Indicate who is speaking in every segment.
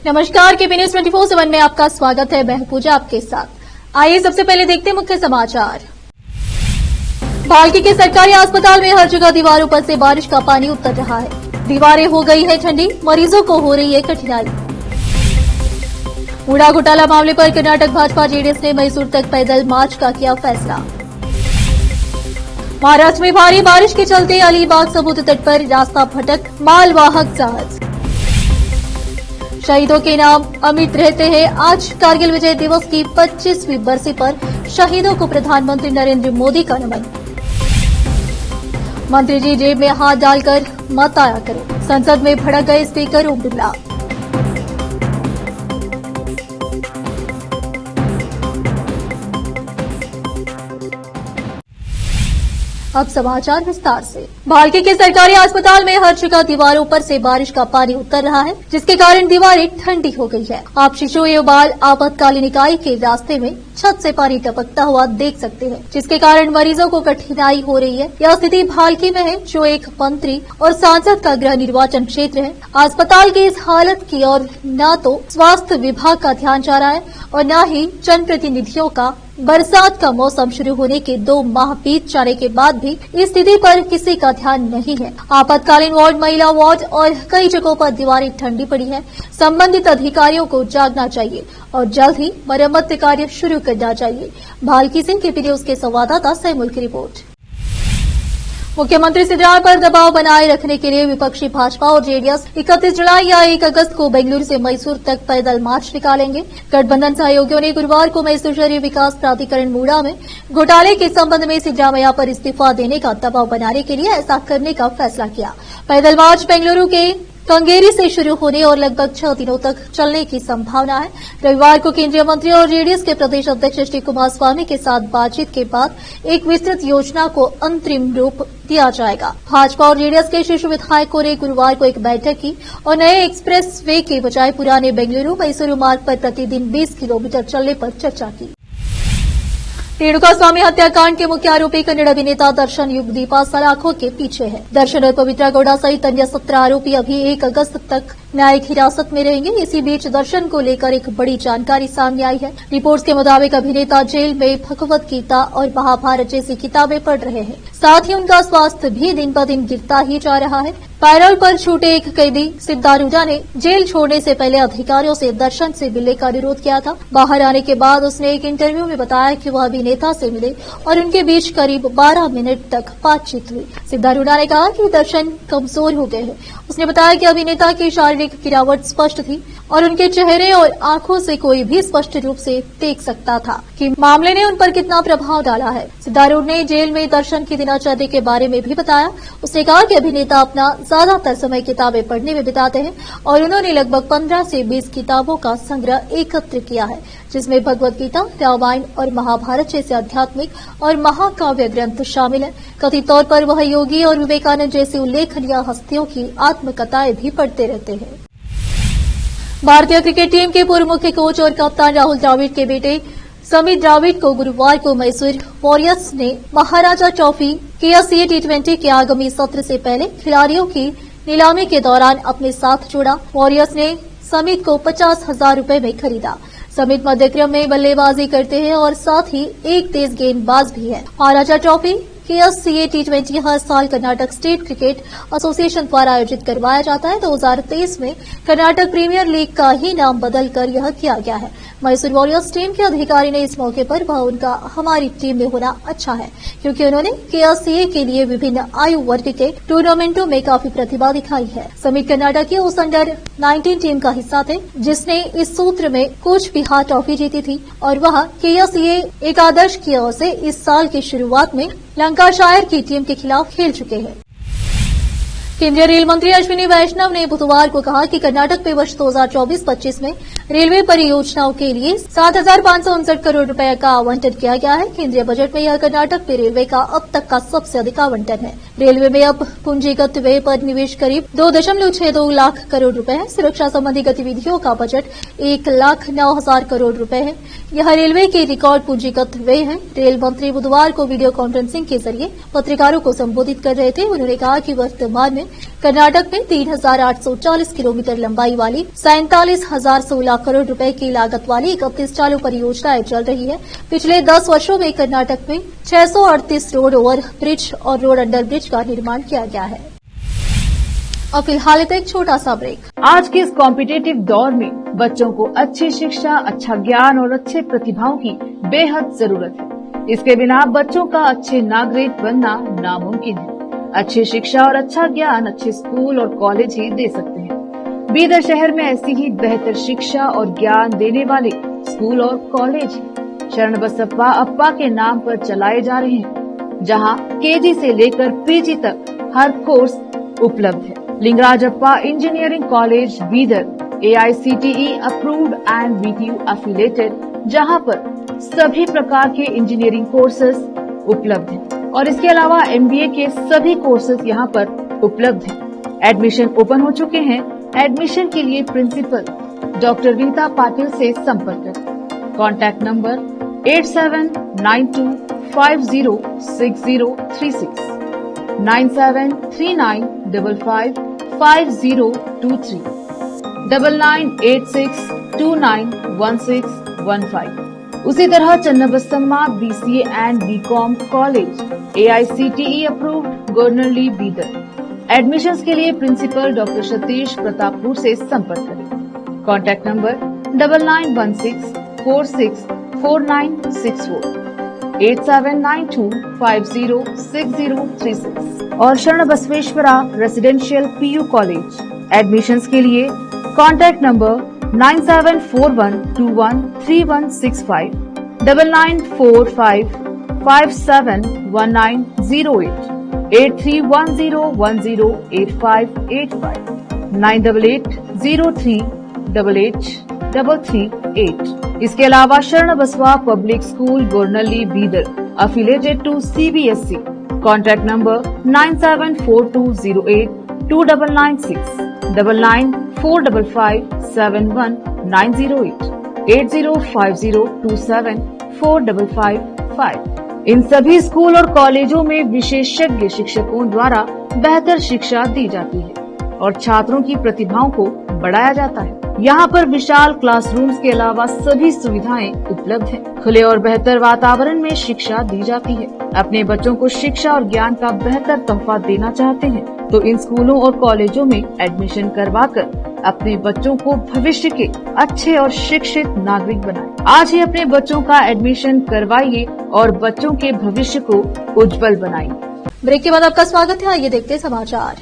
Speaker 1: नमस्कार, KP news 24/7 में आपका स्वागत है। मैं पूजा आपके साथ। आइए सबसे पहले देखते हैं मुख्य समाचार। भालकी के सरकारी अस्पताल में हर जगह दीवारों पर से बारिश का पानी उतर रहा है। दीवारें हो गई है ठंडी, मरीजों को हो रही है कठिनाई। मूड़ा घोटाला मामले पर कर्नाटक भाजपा जेडीएस ने मैसूर तक पैदल मार्च का किया फैसला। महाराष्ट्र में भारी बारिश के चलते अलीबाग समुद्र तट पर रास्ता भटक मालवाहक जहाज। शहीदों के नाम अमिट रहते हैं। आज कारगिल विजय दिवस की 25वीं बरसी पर शहीदों को प्रधानमंत्री नरेंद्र मोदी का नमन। मंत्री जी जेब में हाथ डालकर मत आया करें। संसद में भड़क गए स्पीकर ओम बिरला। अब समाचार विस्तार से। भालकी के सरकारी अस्पताल में हर जगह दीवारों पर से बारिश का पानी उतर रहा है, जिसके कारण दीवारें ठंडी हो गई है। आप शिशु एवं बाल आपातकालीन इकाई के रास्ते में छत से पानी टपकता हुआ देख सकते हैं, जिसके कारण मरीजों को कठिनाई हो रही है। यह स्थिति भालकी में है, जो एक मंत्री और सांसद का गृह निर्वाचन क्षेत्र है। अस्पताल की इस हालत की ओर न तो स्वास्थ्य विभाग का ध्यान जा रहा है और न ही जनप्रतिनिधियों का। बरसात का मौसम शुरू होने के 2 माह बीत जाने के बाद भी इस स्थिति पर किसी का ध्यान नहीं है। आपातकालीन वार्ड, महिला वार्ड और कई जगहों पर दीवारें ठंडी पड़ी है। संबंधित अधिकारियों को जागना चाहिए और जल्द ही मरम्मत कार्य शुरू करना चाहिए। भालकी से केपी न्यूज के संवाददाता सैमुल की रिपोर्ट। मुख्यमंत्री सिद्धरामैया पर दबाव बनाए रखने के लिए विपक्षी भाजपा और जेडीएस 31 जुलाई या 1 अगस्त को बेंगलुरु से मैसूर तक पैदल मार्च निकालेंगे। गठबंधन सहयोगियों ने गुरुवार को मैसूर शहरी विकास प्राधिकरण मूड़ा में घोटाले के संबंध में सिद्धरामैया पर इस्तीफा देने का दबाव बनाने के लिए ऐसा करने का फैसला किया। पैदल मार्च बेंगलुरु के कंगेरी से शुरू होने और लगभग 6 दिनों तक चलने की संभावना है। रविवार को केंद्रीय मंत्री और जेडीएस के प्रदेश अध्यक्ष श्री कुमारस्वामी के साथ बातचीत के बाद एक विस्तृत योजना को अंतरिम रूप दिया जाएगा। भाजपा और जेडीएस के शीर्ष विधायकों ने गुरुवार को एक बैठक की और नए एक्सप्रेस वे के बजाय पुराने बेंगलुरु मैसूरू मार्ग पर प्रतिदिन 20 किलोमीटर चलने पर चर्चा की। रेणुका स्वामी हत्याकांड के मुख्य आरोपी कन्नड़ अभिनेता दर्शन युग दीपा सलाखों के पीछे है। दर्शन और पवित्रा गौड़ा सहित अन्य 17 आरोपी अभी 1 अगस्त तक न्यायिक हिरासत में रहेंगे। इसी बीच दर्शन को लेकर एक बड़ी जानकारी सामने आई है। रिपोर्ट्स के मुताबिक अभिनेता जेल में भगवत गीता और महाभारत जैसी किताबें पढ़ रहे हैं। साथ ही उनका स्वास्थ्य भी दिन ब दिन गिरता ही जा रहा है। पैरोल पर छूटे एक कैदी सिद्धारूढ़ा ने जेल छोड़ने से पहले अधिकारियों से दर्शन से मिलने का अनुरोध किया था। बाहर आने के बाद उसने एक इंटरव्यू में बताया कि वह अभिनेता से मिले और उनके बीच करीब 12 मिनट तक बातचीत हुई। सिद्धारूढ़ा ने कहा कि दर्शन कमजोर हो गए हैं। उसने बताया कि अभिनेता की शारीरिक गिरावट स्पष्ट थी और उनके चेहरे और आंखों से कोई भी स्पष्ट रूप से देख सकता था कि मामले ने उन पर कितना प्रभाव डाला है। सिद्धारूढ़ ने जेल में दर्शन की दिनचर्या के बारे में भी बताया। उसने कहा कि अभिनेता अपना ज्यादातर समय किताबें पढ़ने में बिताते हैं और उन्होंने लगभग 15 से 20 किताबों का संग्रह एकत्र किया है, जिसमें भगवत गीता, रामायण और महाभारत जैसे आध्यात्मिक और महाकाव्य ग्रंथ शामिल हैं। कथित तौर पर वह योगी और विवेकानंद जैसी उल्लेखनीय हस्तियों की आत्मकथाएं भी पढ़ते रहते हैं। भारतीय क्रिकेट टीम के पूर्व मुख्य कोच और कप्तान राहुल द्रविड़ के बेटे समित द्रविड़ को गुरुवार को मैसूर वॉरियर्स ने महाराजा ट्रॉफी KSCA T20 के आगामी सत्र से पहले खिलाड़ियों की नीलामी के दौरान अपने साथ जोड़ा। वॉरियर्स ने समित को 50,000 रुपए में खरीदा। समित मध्यक्रम में बल्लेबाजी करते हैं और साथ ही एक तेज गेंदबाज भी है। महाराजा ट्रॉफी KSCA T20 हर साल कर्नाटक स्टेट क्रिकेट एसोसिएशन द्वारा आयोजित करवाया जाता है। 2023 में कर्नाटक प्रीमियर लीग का ही नाम बदलकर यह किया गया है। मैसूर वॉरियर्स टीम के अधिकारी ने इस मौके पर वह उनका हमारी टीम में होना अच्छा है, क्योंकि उन्होंने KSCA के लिए विभिन्न आयु वर्ग के टूर्नामेंटों में काफी प्रतिभा दिखाई है। समित कर्नाटक की उस अंडर-19 टीम का हिस्सा थे जिसने इस सूत्र में कूच बिहार ट्रॉफी जीती थी और वह KSCA एकादश की ओर से इस साल की शुरुआत में लंकाशायर की टीम के खिलाफ खेल चुके हैं। केंद्रीय रेल मंत्री अश्विनी वैष्णव ने बुधवार को कहा कि कर्नाटक में वर्ष 2024-25 में रेलवे परियोजनाओं के लिए 7,559 करोड़ रुपए का आवंटन किया गया है। केंद्रीय बजट में यह कर्नाटक में रेलवे का अब तक का सबसे अधिक आवंटन है। रेलवे में अब पूंजीगत व्यय पर निवेश करीब 2.62 लाख करोड़ रुपए है। सुरक्षा संबंधी गतिविधियों का बजट 1,09,000 करोड़ रुपए है। यह रेलवे के रिकॉर्ड पूंजीगत व्यय है। रेल मंत्री बुधवार को वीडियो कॉन्फ्रेंसिंग के जरिए पत्रकारों को संबोधित कर रहे थे। उन्होंने कहा कि वर्तमान में कर्नाटक में 3,840 किलोमीटर लंबाई वाली 47,016 करोड़ रुपए की लागत वाली 31 चालू परियोजनाएं चल रही है। पिछले 10 वर्षों में कर्नाटक में 638 रोड ओवर ब्रिज और रोड अंडर ब्रिज का निर्माण किया गया है। अब फिलहाल एक छोटा सा ब्रेक।
Speaker 2: आज के इस कॉम्पिटिटिव दौर में बच्चों को अच्छी शिक्षा, अच्छा ज्ञान और अच्छे प्रतिभाओं की बेहद जरूरत है। इसके बिना बच्चों का अच्छे नागरिक बनना नामुमकिन है। अच्छी शिक्षा और अच्छा ज्ञान अच्छे स्कूल और कॉलेज ही दे सकते हैं। बीदर शहर में ऐसी ही बेहतर शिक्षा और ज्ञान देने वाले स्कूल और कॉलेज हैं। शरण बसप्पा अप्पा के नाम पर चलाए जा रहे हैं, जहां केजी से लेकर पीजी तक हर कोर्स उपलब्ध है। Lingaraj Appa engineering college Bidar AICTE approved and VTU affiliated, जहां पर सभी प्रकार के इंजीनियरिंग कोर्सेज उपलब्ध हैं और इसके अलावा MBA के सभी कोर्सेज यहां पर उपलब्ध हैं। एडमिशन ओपन हो चुके हैं। एडमिशन के लिए प्रिंसिपल डॉक्टर रीता पाटिल से संपर्क करें। Contact number 8792506036, 9739555023, 9986291615। उसी तरह Channabasamma BCA and BCom college AICTE approved Gornalli Bidar. Admissions के लिए प्रिंसिपल डॉक्टर सतीश प्रतापपुर से संपर्क करें। कॉन्टैक्ट नंबर 9916464964, 8792506036 और शरण Basaveshwara residential PU college. Admissions के लिए कॉन्टैक्ट नंबर 9741213165, 9945571908, 8310108585, 9880388838। इसके अलावा Sharan Basava public school Gornalli Bidar affiliated to CBSE। Contact number 9742082996, 9945571908, 8050274555। इन सभी स्कूल और कॉलेजों में विशेषज्ञ शिक्षकों द्वारा बेहतर शिक्षा दी जाती है और छात्रों की प्रतिभाओं को बढ़ाया जाता है। यहाँ पर विशाल क्लासरूम्स के अलावा सभी सुविधाएं उपलब्ध हैं। खुले और बेहतर वातावरण में शिक्षा दी जाती है। अपने बच्चों को शिक्षा और ज्ञान का बेहतर तोहफा देना चाहते हैं तो इन स्कूलों और कॉलेजों में एडमिशन करवाकर अपने बच्चों को भविष्य के अच्छे और शिक्षित नागरिक बनाएं। आज ही अपने बच्चों का एडमिशन करवाइए और बच्चों के भविष्य को उज्जवल बनाइए।
Speaker 1: ब्रेक के बाद आपका स्वागत है। आइए देखते हैं समाचार।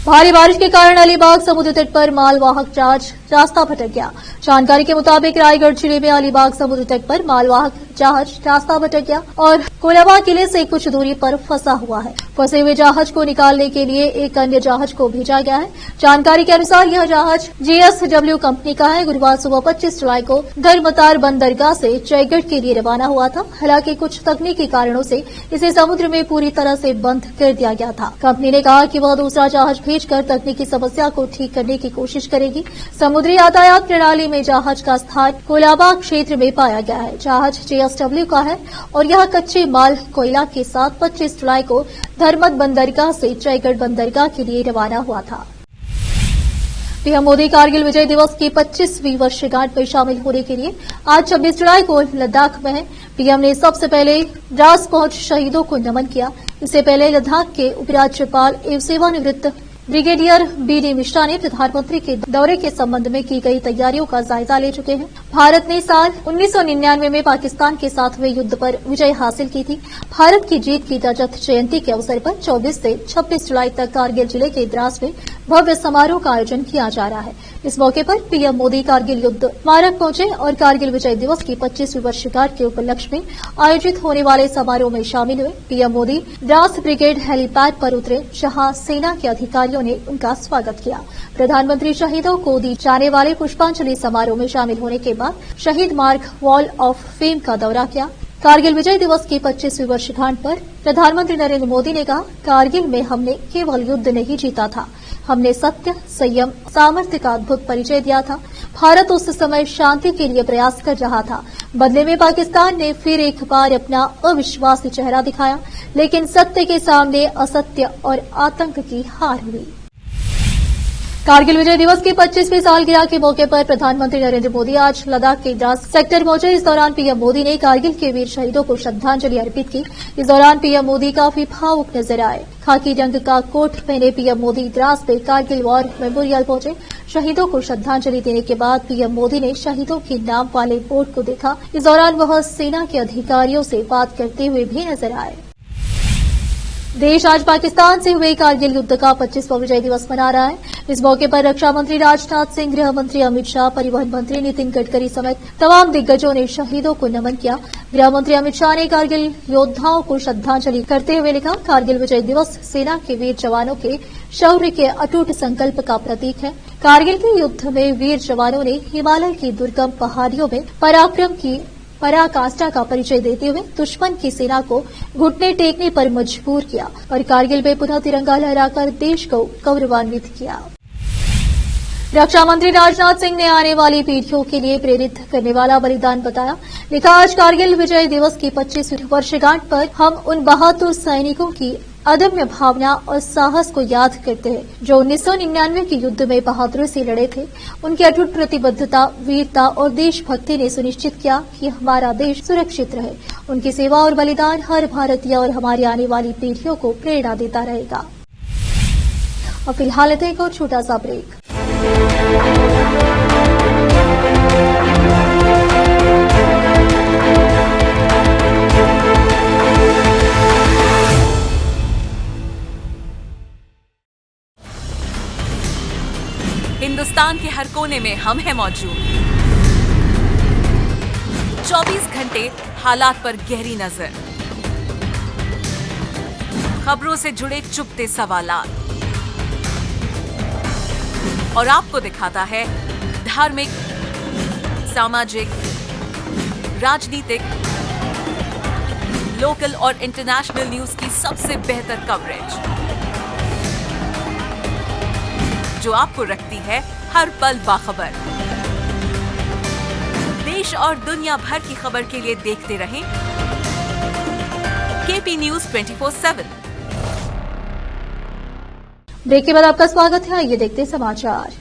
Speaker 1: भारी बारिश के कारण अलीबाग समुद्र तट पर मालवाहक जहाज रास्ता भटक गया। जानकारी के मुताबिक रायगढ़ जिले में अलीबाग समुद्र तट पर मालवाहक जहाज रास्ता भटक गया और कोलाबा किले से कुछ दूरी पर फंसा हुआ है। फंसे हुए जहाज को निकालने के लिए एक अन्य जहाज को भेजा गया है। जानकारी के अनुसार यह जहाज JSW कंपनी का है। गुरुवार सुबह 25 जुलाई को धर्मतार बंदरगाह से जयगढ़ के लिए रवाना हुआ था। हालांकि कुछ तकनीकी कारणों से इसे समुद्र में पूरी तरह से बंद कर दिया गया था। कंपनी ने कहा कि वह दूसरा जहाज भेजकर तकनीकी समस्या को ठीक करने की कोशिश करेगी। समुद्री यातायात प्रणाली में जहाज का स्थान कोलाबा क्षेत्र में पाया गया है। जहाज JSW का है और यह कच्चे माल कोयला के साथ 25 जुलाई को धर्मत बंदरगाह से जयगढ़ बंदरगाह के लिए रवाना हुआ था। पीएम मोदी कारगिल विजय दिवस की 25वीं वर्षगांठ में शामिल होने के लिए आज 26 जुलाई को लद्दाख में है। पीएम ने सबसे पहले द्रास पहुंच शहीदों को नमन किया। इससे पहले लद्दाख के उपराज्यपाल एवं सेवानिवृत्त ब्रिगेडियर BD मिश्रा ने प्रधानमंत्री के दौरे के संबंध में की गई तैयारियों का जायजा ले चुके हैं। भारत ने साल 1999 में पाकिस्तान के साथ हुए युद्ध पर विजय हासिल की थी। भारत की जीत की रजत जयंती के अवसर पर 24 से 26 जुलाई तक कारगिल जिले के द्रास में भव्य समारोह का आयोजन किया जा रहा है। इस मौके पर पीएम मोदी कारगिल युद्ध स्मारक पहुंचे और कारगिल विजय दिवस की 25वीं वर्षगांठ के उपलक्ष्य में आयोजित होने वाले समारोह में शामिल हुए। PM Modi Dras brigade helipad पर उतरे, जहां सेना के अधिकारियों ने उनका स्वागत किया। प्रधानमंत्री शहीदों को दी जाने वाले पुष्पांजलि समारोह में शामिल होने के बाद शहीद मार्ग वॉल ऑफ फेम का दौरा किया। कारगिल विजय दिवस की 25वीं वर्षगांठ पर प्रधानमंत्री नरेंद्र मोदी ने कहा, कारगिल में हमने केवल युद्ध नहीं जीता था, हमने सत्य, संयम, सामर्थ्य का अद्भुत परिचय दिया था। भारत उस समय शांति के लिए प्रयास कर रहा था। बदले में पाकिस्तान ने फिर एक बार अपना अविश्वासी चेहरा दिखाया, लेकिन सत्य के सामने असत्य और आतंक की हार हुई। कारगिल विजय दिवस की 25वीं सालगिरह के मौके पर प्रधानमंत्री नरेंद्र मोदी आज लद्दाख के द्रास सेक्टर पहुंचे। इस दौरान पीएम मोदी ने कारगिल के वीर शहीदों को श्रद्धांजलि अर्पित की। इस दौरान पीएम मोदी काफी भावुक नजर आए। खाकी रंग का कोट पहने पीएम मोदी द्रास में कारगिल वॉर मेमोरियल पहुंचे। शहीदों को श्रद्धांजलि देने के बाद पीएम मोदी ने शहीदों के नाम वाले बोर्ड को देखा। इस दौरान वह सेना के अधिकारियों से बात करते हुए भी नजर आए। देश आज पाकिस्तान से हुए कारगिल युद्ध का 25वां विजय दिवस मना रहा है। इस मौके पर रक्षा मंत्री राजनाथ सिंह, गृह मंत्री अमित शाह, परिवहन मंत्री नितिन गडकरी समेत तमाम दिग्गजों ने शहीदों को नमन किया। गृह मंत्री अमित शाह ने कारगिल योद्धाओं को श्रद्धांजलि करते हुए लिखा, कारगिल विजय दिवस सेना के वीर जवानों के शौर्य के अटूट संकल्प का प्रतीक है। कारगिल के युद्ध में वीर जवानों ने हिमालय की दुर्गम पहाड़ियों में पराक्रम की पराकाष्ठा का परिचय देते हुए दुश्मन की सेना को घुटने टेकने पर मजबूर किया और कारगिल में पुनः तिरंगा लहराकर देश को गौरवान्वित किया। रक्षा मंत्री राजनाथ सिंह ने आने वाली पीढ़ियों के लिए प्रेरित करने वाला बलिदान बताया। लिखा, आज कारगिल विजय दिवस की 25वीं वर्षगांठ पर हम उन बहादुर सैनिकों की अदम्य भावना और साहस को याद करते हैं, जो 1999 के युद्ध में बहादुरी से लड़े थे। उनकी अटूट प्रतिबद्धता, वीरता और देशभक्ति ने सुनिश्चित किया कि हमारा देश सुरक्षित रहे। उनकी सेवा और बलिदान हर भारतीय और हमारी आने वाली पीढ़ियों को प्रेरणा देता रहेगा। और फिलहाल लेते हैं एक और छोटा सा ब्रेक।
Speaker 3: हिंदुस्तान के हर कोने में हम हैं मौजूद। 24 घंटे हालात पर गहरी नजर, खबरों से जुड़े चुभते सवालात और आपको दिखाता है धार्मिक, सामाजिक, राजनीतिक, लोकल और इंटरनेशनल न्यूज की सबसे बेहतर कवरेज, जो आपको रखती है हर पल बाखबर। देश और दुनिया भर की खबर के लिए देखते रहें केपी न्यूज 24/7।
Speaker 1: ब्रेक के बाद आपका स्वागत है। आइए देखते हैं समाचार।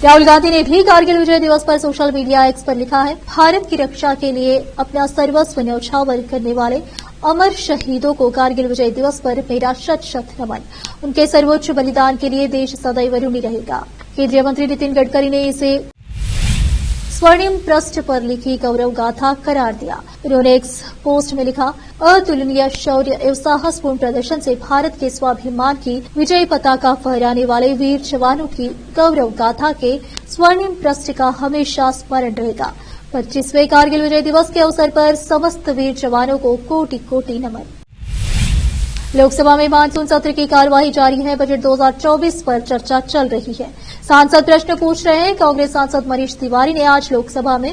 Speaker 1: राहुल गांधी ने भी कारगिल विजय दिवस पर सोशल मीडिया एक्स पर लिखा है, भारत की रक्षा के लिए अपना सर्वस्व न्यौछावर करने वाले अमर शहीदों को कारगिल विजय दिवस पर मेरा शत शत नमन। उनके सर्वोच्च बलिदान के लिए देश सदैव ऋणी रहेगा। केंद्रीय मंत्री नितिन गडकरी ने इसे स्वर्णिम पृष्ठ पर लिखी गौरव गाथा करार दिया। उन्होंने एक पोस्ट में लिखा, अतुलनीय शौर्य एवं साहसपूर्ण प्रदर्शन से भारत के स्वाभिमान की विजय पताका फहराने वाले वीर जवानों की गौरव गाथा के स्वर्णिम पृष्ठ का हमेशा स्मरण रहेगा। 25वें कारगिल विजय दिवस के अवसर पर समस्त वीर जवानों को कोटि कोटि नमन। लोकसभा में मानसून सत्र की कार्यवाही जारी है। बजट 2024 पर चर्चा चल रही है। सांसद प्रश्न पूछ रहे हैं। कांग्रेस सांसद मनीष तिवारी ने आज लोकसभा में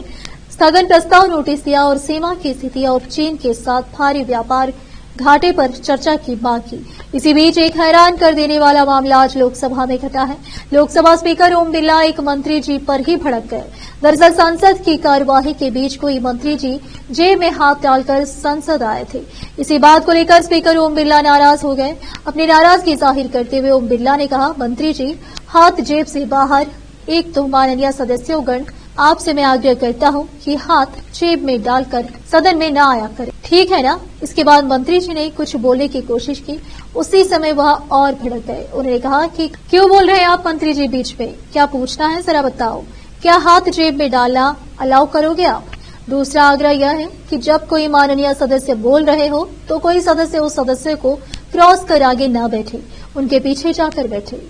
Speaker 1: स्थगन प्रस्ताव नोटिस दिया और सीमा की स्थिति और चीन के साथ भारी व्यापार घाटे पर चर्चा की मांग की। इसी बीच एक हैरान कर देने वाला मामला आज लोकसभा में घटा है। लोकसभा स्पीकर ओम बिरला एक मंत्री जी पर ही भड़क गए। दरअसल संसद की कार्यवाही के बीच कोई मंत्री जी जेब में हाथ डालकर संसद आए थे। इसी बात को लेकर स्पीकर ओम बिरला नाराज हो गए। अपनी नाराजगी जाहिर करते हुए ओम बिरला ने कहा, मंत्री जी हाथ जेब से बाहर। एक तो माननीय सदस्योगण, आपसे मैं आग्रह करता हूं कि हाथ जेब में डालकर सदन में न आया करें, ठीक है ना। इसके बाद मंत्री जी ने कुछ बोलने की कोशिश की। उसी समय वह और भड़क गए। उन्होंने कहा कि क्यों बोल रहे हैं आप मंत्री जी बीच में, क्या पूछना है जरा बताओ, क्या हाथ जेब में डालना अलाउ करोगे आप। दूसरा आग्रह यह है कि जब कोई माननीय सदस्य बोल रहे हो तो कोई सदस्य उस सदस्य को क्रॉस कर आगे न बैठे, उनके पीछे जाकर बैठे।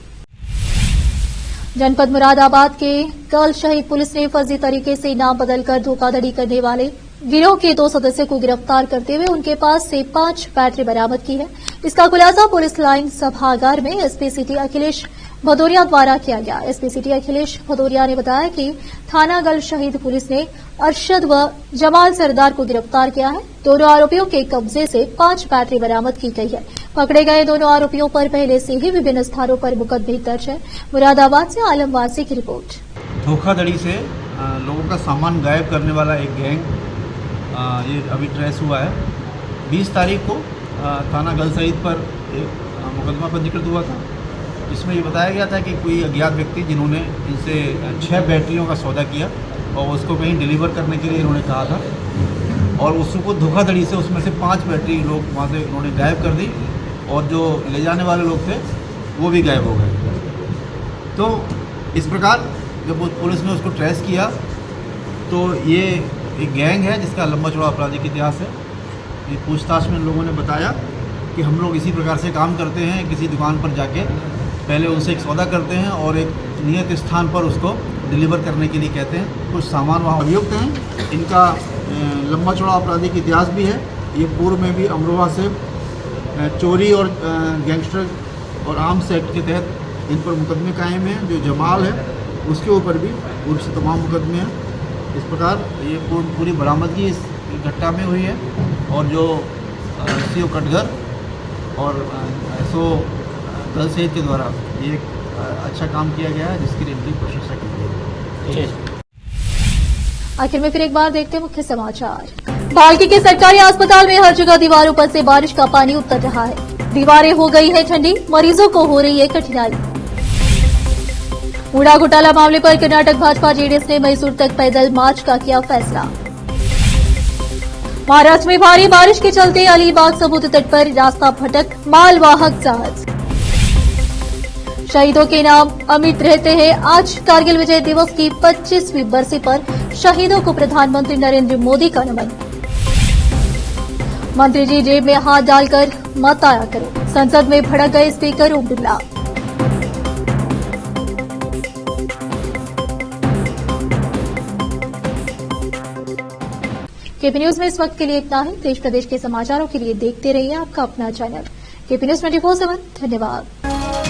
Speaker 1: जनपद मुरादाबाद के कल शहीद पुलिस ने फर्जी तरीके से नाम बदलकर धोखाधड़ी करने वाले गिरोह के 2 सदस्यों को गिरफ्तार करते हुए उनके पास से 5 बैटरी बरामद की है। इसका खुलासा पुलिस लाइन सभागार में एसपी सिटी अखिलेश भदौरिया द्वारा किया गया। एसपी सिटी अखिलेश भदौरिया ने बताया कि थाना गल शहीद पुलिस ने अरशद व जमाल सरदार को गिरफ्तार किया है। दोनों आरोपियों के कब्जे से 5 बैटरी बरामद की गई है। पकड़े गए दोनों आरोपियों पर पहले से ही विभिन्न स्थानों पर मुकदमे दर्ज है। मुरादाबाद से आलम वासी की रिपोर्ट।
Speaker 4: धोखाधड़ी से लोगों का सामान गायब करने वाला एक गैंग ये अभी ट्रेस हुआ है। 20 तारीख को थाना गल शहीद पर एक मुकदमा पंजीकृत हुआ था। इसमें ये बताया गया था कि कोई अज्ञात व्यक्ति जिन्होंने इनसे 6 बैटरियों का सौदा किया और उसको कहीं डिलीवर करने के लिए इन्होंने कहा था और उसको धोखाधड़ी से उसमें से 5 बैटरी लोग वहाँ से उन्होंने गायब कर दी और जो ले जाने वाले लोग थे वो भी गायब हो गए। तो इस प्रकार जब पुलिस ने उसको ट्रेस किया तो ये एक गैंग है जिसका लंबा चौड़ा आपराधिक इतिहास है। ये पूछताछ में लोगों ने बताया कि हम लोग इसी प्रकार से काम करते हैं, किसी दुकान पर जाके पहले उनसे एक सौदा करते हैं और एक नियत स्थान पर उसको डिलीवर करने के लिए कहते हैं। कुछ सामान वहाँ अभियुक्त हैं। इनका लंबा चौड़ा आपराधिक इतिहास भी है। ये पूर्व में भी अमरोहा से चोरी और गैंगस्टर और आर्म्स एक्ट के तहत इन पर मुकदमे कायम हैं। जो जमाल है उसके ऊपर भी पूर्व से तमाम मुकदमे हैं। इस प्रकार ये पूरी बरामदगी इस घटना में हुई है और जो सीओ कटघर और एसओ गल शहीद के द्वारा ये अच्छा काम किया गया है जिसकी इनकी प्रशंसा की गई है।
Speaker 1: आखिर में फिर एक बार देखते हैं मुख्य समाचार। भालकी के सरकारी अस्पताल में हर जगह दीवारों पर से बारिश का पानी उतर रहा है। दीवारें हो गई है ठंडी, मरीजों को हो रही है कठिनाई। ऊड़ा घोटाला मामले पर कर्नाटक भाजपा जेडीएस ने मैसूर तक पैदल मार्च का किया फैसला। महाराष्ट्र में भारी बारिश के चलते अलीबाग समुद्र तट पर रास्ता भटक मालवाहक जहाज। शहीदों के नाम अमिट रहते हैं। आज कारगिल विजय दिवस की 25वीं बरसी पर शहीदों को प्रधानमंत्री नरेंद्र मोदी का नमन। मंत्री जी जेब में हाथ डालकर मत आया करो। संसद में भड़क गए speaker Om Birla. KP news में इस वक्त के लिए इतना है। देश प्रदेश के समाचारों के लिए देखते रहिए आपका अपना चैनल केपी न्यूज 24/7। धन्यवाद।